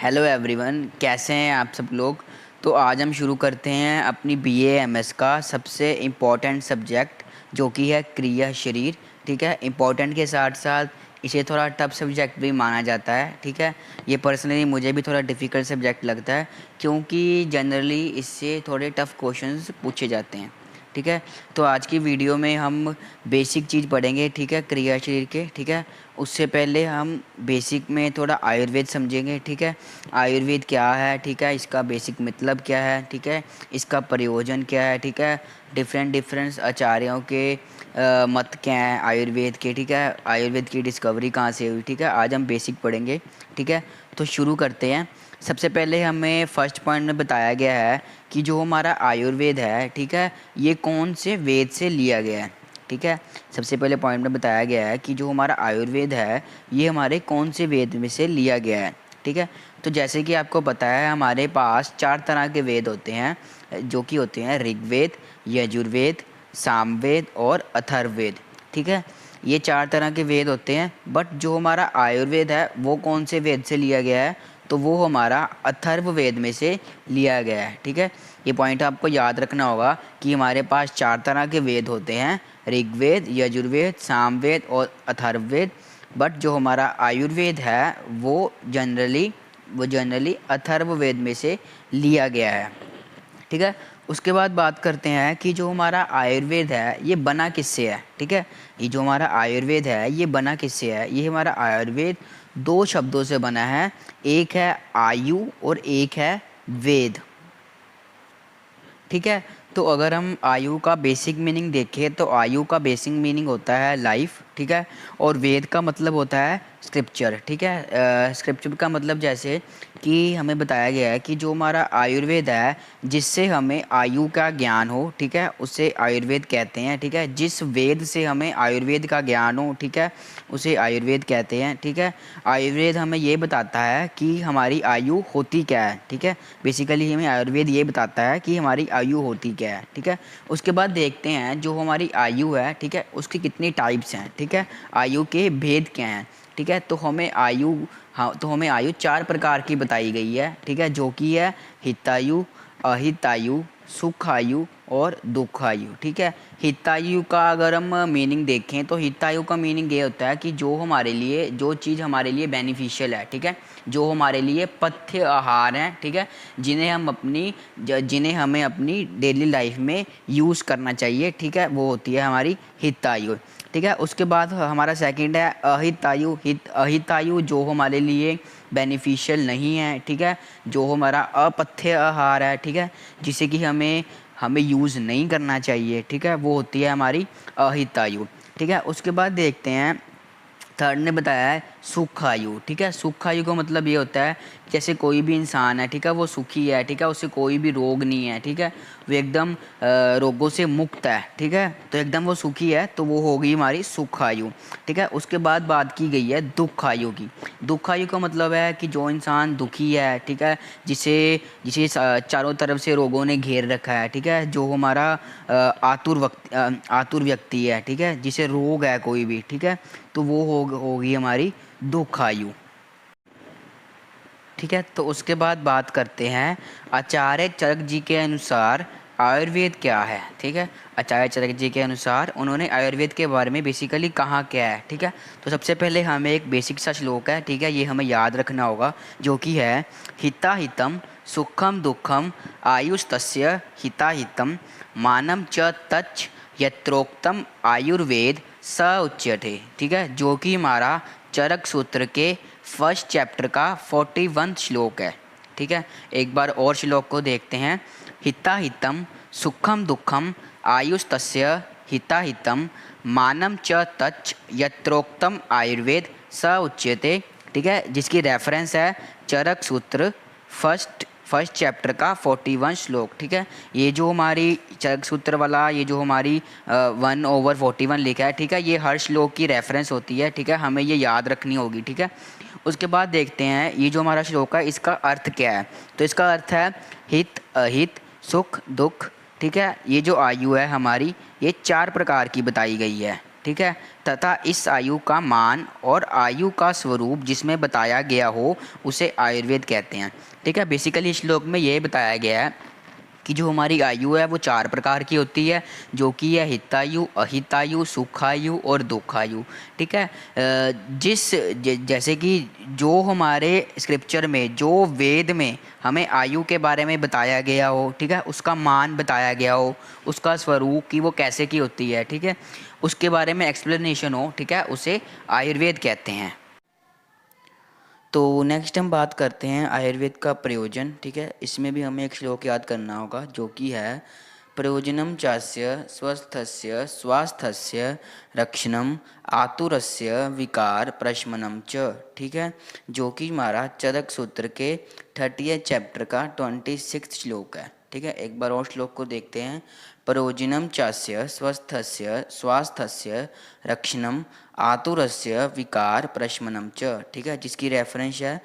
Hello everyone, कैसे हैं आप सब लोग। तो आज हम शुरू करते हैं अपनी बीए एमएस का सबसे इम्पोर्टेंट सब्जेक्ट जो कि है क्रिया शरीर। ठीक है, इम्पोर्टेंट के साथ साथ इसे थोड़ा टफ सब्जेक्ट भी माना जाता है। ठीक है, ये पर्सनली मुझे भी थोड़ा डिफ़िकल्ट सब्जेक्ट लगता है क्योंकि जनरली इससे थोड़े टफ़ क्वेश्चंस पूछे जाते हैं। ठीक है, तो आज की वीडियो में हम बेसिक चीज़ पढ़ेंगे। ठीक है, क्रिया शरीर के। ठीक है, उससे पहले हम बेसिक में थोड़ा आयुर्वेद समझेंगे। ठीक है, आयुर्वेद क्या है, ठीक है, इसका बेसिक मतलब क्या है, ठीक है, इसका प्रयोजन क्या है, ठीक है, डिफरेंट आचार्यों के मत क्या हैं आयुर्वेद के। ठीक है, आयुर्वेद की डिस्कवरी कहाँ से हुई। ठीक है, आज हम बेसिक पढ़ेंगे। ठीक है, तो शुरू करते हैं। सबसे पहले हमें फर्स्ट पॉइंट में बताया गया है कि जो हमारा आयुर्वेद है, ठीक है, ये कौन से वेद से लिया गया है। ठीक है, सबसे पहले पॉइंट में बताया गया है कि जो हमारा आयुर्वेद है ये हमारे कौन से वेद में से लिया गया है। ठीक है, तो जैसे कि आपको पता है हमारे पास 4 तरह के वेद होते हैं जो कि होते हैं ऋग्वेद, यजुर्वेद, सामवेद और अथर्ववेद। ठीक है, ये 4 तरह के वेद होते हैं, बट जो हमारा आयुर्वेद है वो कौन से वेद से लिया गया है, तो वो हमारा अथर्ववेद में से लिया गया है। ठीक है, ये पॉइंट आपको याद रखना होगा कि हमारे पास 4 तरह के वेद होते हैं, ऋग्वेद, यजुर्वेद, सामवेद और अथर्ववेद। बट जो हमारा आयुर्वेद है वो जनरली अथर्ववेद में से लिया गया है। ठीक है, उसके बाद बात करते हैं कि जो हमारा आयुर्वेद है ये बना किससे है। ठीक है, ये जो हमारा आयुर्वेद है ये बना किससे है। ये हमारा आयुर्वेद 2 शब्दों से बना है, एक है आयु और एक है वेद। ठीक है, तो अगर हम आयु का बेसिक मीनिंग देखें तो आयु का बेसिक मीनिंग होता है लाइफ। ठीक है, और वेद का मतलब होता है स्क्रिप्चर। ठीक है, स्क्रिप्चर का मतलब जैसे कि हमें बताया गया है कि जो हमारा आयुर्वेद है जिससे हमें आयु का ज्ञान हो, ठीक है, उसे आयुर्वेद कहते हैं। ठीक है, जिस वेद से हमें आयुर्वेद का ज्ञान हो, ठीक है, उसे आयुर्वेद कहते हैं। ठीक है, आयुर्वेद हमें ये बताता है कि हमारी आयु होती क्या है। ठीक है, बेसिकली हमें आयुर्वेद ये बताता है कि हमारी आयु होती क्या है। ठीक है, उसके बाद देखते हैं जो हमारी आयु है, ठीक है, उसकी कितनी टाइप्स हैं। ठीक है, आयु के भेद क्या हैं। ठीक है, तो हमें आयु 4 प्रकार की बताई गई है। ठीक है, जो कि है हितायु, अहितायु, सुखायु और दुखायु। ठीक है, हितायु का अगर हम मीनिंग देखें तो हितायु का मीनिंग ये होता है कि जो चीज़ हमारे लिए बेनिफिशियल है। ठीक है, जो हमारे लिए पथ्य आहार हैं। ठीक है, जिन्हें हमें अपनी डेली लाइफ में यूज़ करना चाहिए। ठीक है, वो होती है हमारी हितायु। ठीक है, उसके बाद हमारा सेकंड है अहितायु। अहितायु जो हमारे लिए बेनिफिशियल नहीं है। ठीक है, जो हमारा अपथ्य आहार है। ठीक है, जिसे कि हमें हमें यूज़ नहीं करना चाहिए। ठीक है, वो होती है हमारी अहितायु। ठीक है, उसके बाद देखते हैं थर्ड ने बताया है सुखायु। ठीक है, सुखायु का मतलब ये होता है जैसे कोई भी इंसान है, ठीक है, वो सुखी है। ठीक है, उसे कोई भी रोग नहीं है। ठीक है, वो एकदम रोगों से मुक्त है। ठीक है, तो एकदम वो सुखी है, तो वो होगी हमारी सुखायु। ठीक है, उसके बाद बात की गई है दुखायु की। दुखायु का मतलब है कि जो इंसान दुखी है, ठीक है, जिसे जिसे चारों तरफ से रोगों ने घेर रखा है। ठीक है, जो हमारा आतुर व्यक्ति है। ठीक है, जिसे रोग है कोई भी। ठीक है, तो वो होगी हमारी दुखायु। ठीक है, तो उसके बाद बात करते हैं आचार्य चरक जी के अनुसार आयुर्वेद क्या है। ठीक है, आचार्य चरक जी के अनुसार उन्होंने आयुर्वेद के बारे में बेसिकली कहा क्या है। ठीक है, तो सबसे पहले हमें एक बेसिक सा श्लोक है, ठीक है, ये हमें याद रखना होगा, जो कि है हिता हितम सुखम दुखम आयुस्तस्य हिता हितम मानम च तच्च यत्रोक्तम आयुर्वेद स उच्यते। ठीक है, जो कि हमारा चरक सूत्र के फर्स्ट चैप्टर का 41 श्लोक है। ठीक है, एक बार और श्लोक को देखते हैं। हिता हितम सुखम दुखम आयुस्तस्य हिता हितम मानम च तच्च यत्रोक्तम आयुर्वेद स उच्यते। ठीक है, जिसकी रेफरेंस है चरक सूत्र फर्स्ट चैप्टर का 41 श्लोक। ठीक है, ये जो हमारी चरक सूत्र वाला ये जो हमारी 1/41 लिखा है, ठीक है, ये हर श्लोक की रेफरेंस होती है। ठीक है, हमें ये याद रखनी होगी। ठीक है, उसके बाद देखते हैं ये जो हमारा श्लोक है इसका अर्थ क्या है। तो इसका अर्थ है हित अहित सुख दुख। ठीक है, ये जो आयु है हमारी ये 4 प्रकार की बताई गई है। ठीक ठीक है, तथा इस आयु का मान और आयु का स्वरूप जिसमें बताया गया हो उसे आयुर्वेद कहते हैं। ठीक है, बेसिकली इस श्लोक में ये बताया गया है कि जो हमारी आयु है वो 4 प्रकार की होती है, जो कि है हितायु, अहितायु, सुखायु और दुखायु। ठीक है, जैसे कि जो हमारे स्क्रिप्चर में, जो वेद में हमें आयु के बारे में बताया गया हो, ठीक है, उसका मान बताया गया हो, उसका स्वरूप कि वो कैसे की होती है, ठीक है, उसके बारे में एक्सप्लेनेशन हो, ठीक है, उसे आयुर्वेद कहते हैं। तो नेक्स्ट हम बात करते हैं आयुर्वेद का प्रयोजन। ठीक है, इसमें भी हमें एक श्लोक याद करना होगा, जो कि है प्रयोजनम चास्य स्वस्थस्य स्वास्थ्यस्य रक्षणम आतुरस्य विकार प्रशमनम च। ठीक है, जो कि हमारा चरक सूत्र के 30 चैप्टर का 26 श्लोक है। ठीक है, एक बार और श्लोक को देखते हैं। प्रयोजनम चास्य स्वस्थस्य स्वास्थ्यस्य रक्षणम आतुरस्य विकार प्रशमनम च। ठीक है, जिसकी रेफरेंस है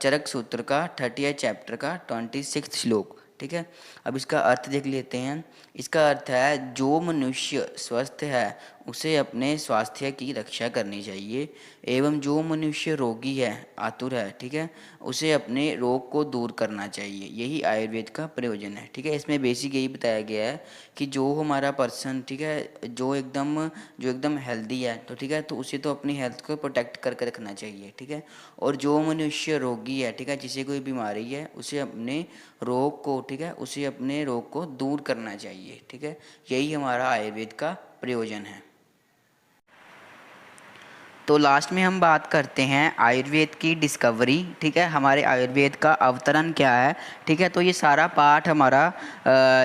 चरक सूत्र का 30 चैप्टर का 26 श्लोक। ठीक है, अब इसका अर्थ देख लेते हैं। इसका अर्थ है जो मनुष्य स्वस्थ है उसे अपने स्वास्थ्य की रक्षा करनी चाहिए, एवं जो मनुष्य रोगी है, आतुर है, ठीक है, उसे अपने रोग को दूर करना चाहिए। यही आयुर्वेद का प्रयोजन है। ठीक है, इसमें बेसिक यही बताया गया है कि जो हमारा पर्सन, ठीक है, जो एकदम हेल्दी है, तो ठीक है, तो उसे तो अपनी हेल्थ को प्रोटेक्ट करके रखना चाहिए। ठीक है, और जो मनुष्य रोगी है, ठीक है, जिसे कोई बीमारी है, उसे अपने रोग को, ठीक है, उसे अपने रोग को दूर करना चाहिए। ठीक है, यही हमारा आयुर्वेद का प्रयोजन है। तो लास्ट में हम बात करते हैं आयुर्वेद की डिस्कवरी। ठीक है, हमारे आयुर्वेद का अवतरण क्या है। ठीक है, तो ये सारा पाठ हमारा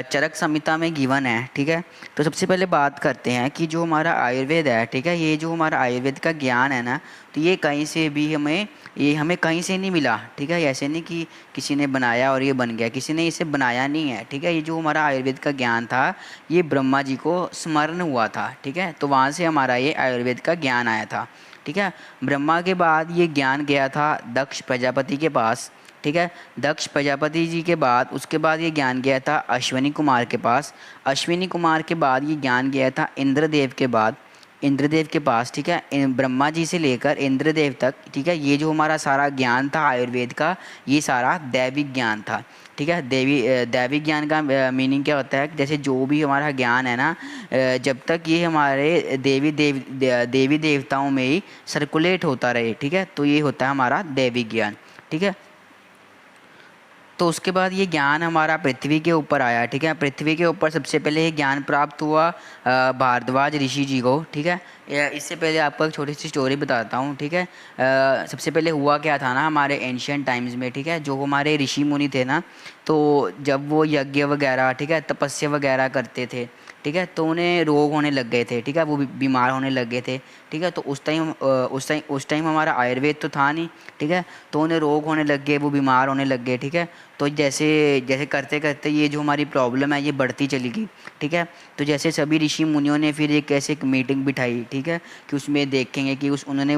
चरक संहिता में गिवन है। ठीक है, तो सबसे पहले बात करते हैं कि जो हमारा आयुर्वेद है, ठीक है, ये जो हमारा आयुर्वेद का ज्ञान है ना, तो ये कहीं से भी हमें कहीं से नहीं मिला। ठीक है, ऐसे नहीं कि किसी ने बनाया और ये बन गया, किसी ने इसे बनाया नहीं है। ठीक है, ये जो हमारा आयुर्वेद का ज्ञान था ये ब्रह्मा जी को स्मरण हुआ था। ठीक है, तो वहाँ से हमारा ये आयुर्वेद का ज्ञान आया था। ठीक है, ब्रह्मा के बाद ये ज्ञान गया था दक्ष प्रजापति के पास। ठीक है, दक्ष प्रजापति जी के बाद उसके बाद ये ज्ञान गया था अश्विनी कुमार के पास। अश्विनी कुमार के बाद ये ज्ञान गया था इंद्रदेव के बाद, इंद्रदेव के पास। ठीक है, ब्रह्मा जी से लेकर इंद्रदेव तक। ठीक है, ये जो हमारा सारा ज्ञान था आयुर्वेद का, ये सारा दैविक ज्ञान था। ठीक है, दैविक ज्ञान का मीनिंग क्या होता है, जैसे जो भी हमारा ज्ञान है ना, जब तक ये हमारे देवी देवताओं में ही सर्कुलेट होता रहे, ठीक है, तो ये होता है हमारा दैविक ज्ञान। ठीक है, तो उसके बाद ये ज्ञान हमारा पृथ्वी के ऊपर आया। ठीक है, पृथ्वी के ऊपर सबसे पहले ये ज्ञान प्राप्त हुआ भारद्वाज ऋषि जी को। ठीक है, इससे पहले आपको एक छोटी सी स्टोरी बताता हूँ। ठीक है, सबसे पहले हुआ क्या था ना हमारे एंशियंट टाइम्स में, ठीक है, जो हमारे ऋषि मुनि थे ना, तो जब वो यज्ञ वगैरह, ठीक है, तपस्या वगैरह करते थे, ठीक है, तो उन्हें रोग होने लग गए थे। ठीक है, वो बीमार होने लग गए थे। ठीक है, तो उस टाइम हमारा आयुर्वेद तो था नहीं। ठीक है, तो उन्हें रोग होने लग गए, वो बीमार होने लग गए। ठीक है, तो जैसे जैसे करते करते ये जो हमारी प्रॉब्लम है ये बढ़ती चली गई। ठीक है, तो जैसे सभी ऋषि मुनियों ने फिर एक मीटिंग बिठाई। ठीक है, कि उसमें देखेंगे कि उन्होंने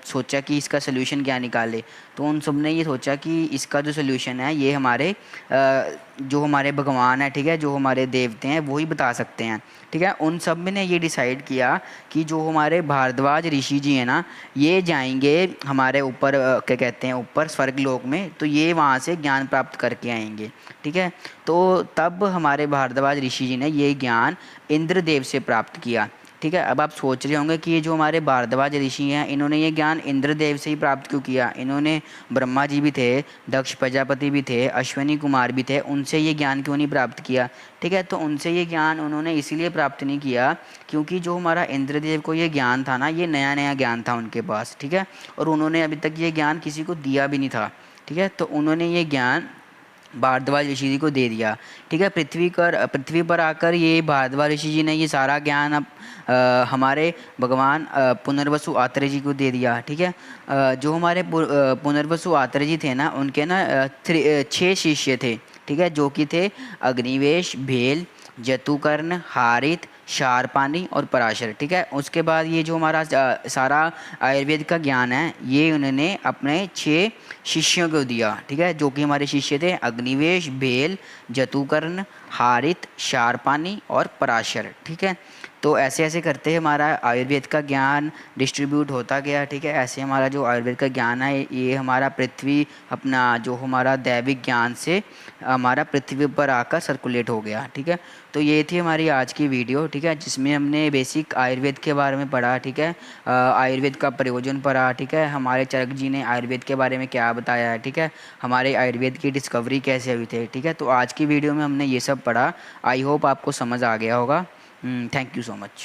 सोचा कि इसका सोल्यूशन क्या निकाले। तो उन सब ने ये सोचा कि इसका जो सोल्यूशन है ये हमारे जो हमारे भगवान है, ठीक है, जो हमारे देवते हैं वो ही बता सकते हैं। ठीक है, उन सब ने ये डिसाइड किया कि जो हमारे भारद्वाज ऋषि जी हैं ना, ये जाएंगे हमारे ऊपर क्या कहते हैं, ऊपर स्वर्ग लोक में, तो ये वहाँ से ज्ञान प्राप्त करके आएंगे। ठीक है, तो तब हमारे भारद्वाज ऋषि जी ने ये ज्ञान इंद्रदेव से प्राप्त किया। ठीक है, अब आप सोच रहे होंगे कि ये जो हमारे भारद्वाज ऋषि हैं इन्होंने ये ज्ञान इंद्रदेव से ही प्राप्त क्यों किया। इन्होंने ब्रह्मा जी भी थे, दक्ष प्रजापति भी थे, अश्विनी कुमार भी थे, उनसे ये ज्ञान क्यों नहीं प्राप्त किया। ठीक है, तो उनसे ये ज्ञान उन्होंने इसीलिए प्राप्त नहीं किया क्योंकि जो हमारा इंद्रदेव को ये ज्ञान था ना, ये नया नया ज्ञान था उनके पास। ठीक है, और उन्होंने अभी तक ये ज्ञान किसी को दिया भी नहीं था। ठीक है, तो उन्होंने ये ज्ञान भारद्वाज ऋषि जी को दे दिया। ठीक है, पृथ्वी पर आकर ये भारद्वाज ऋषि जी ने ये सारा ज्ञान अब हमारे भगवान पुनर्वसु आत्रेय जी को दे दिया। ठीक है, जो हमारे पुनर्वसु आत्रेय जी थे ना, उनके ना 6 शिष्य थे। ठीक है, जो कि थे अग्निवेश, भेल, जतुकर्ण, हारित, शारपानी और पराशर। ठीक है, उसके बाद ये जो हमारा सारा आयुर्वेद का ज्ञान है ये उन्होंने अपने 6 शिष्यों को दिया। ठीक है, जो कि हमारे शिष्य थे अग्निवेश, भेल, जतुकर्ण, हारित, शारपानी और पराशर। ठीक है, तो ऐसे ऐसे करते हमारा आयुर्वेद का ज्ञान डिस्ट्रीब्यूट होता गया, ठीक है। ऐसे हमारा जो आयुर्वेद का ज्ञान है ये हमारा पृथ्वी अपना जो हमारा दैविक ज्ञान से हमारा पृथ्वी पर आकर सर्कुलेट हो गया, ठीक है। तो ये थी हमारी आज की वीडियो, ठीक है, जिसमें हमने बेसिक आयुर्वेद के बारे में पढ़ा, ठीक है। आयुर्वेद का प्रयोजन पढ़ा, ठीक है। हमारे चरक जी ने आयुर्वेद के बारे में क्या बताया है, ठीक है। हमारे आयुर्वेद की डिस्कवरी कैसे हुई थी, ठीक है। तो आज की वीडियो में हमने ये सब पढ़ा। आई होप आपको समझ आ गया होगा। Thank you so much.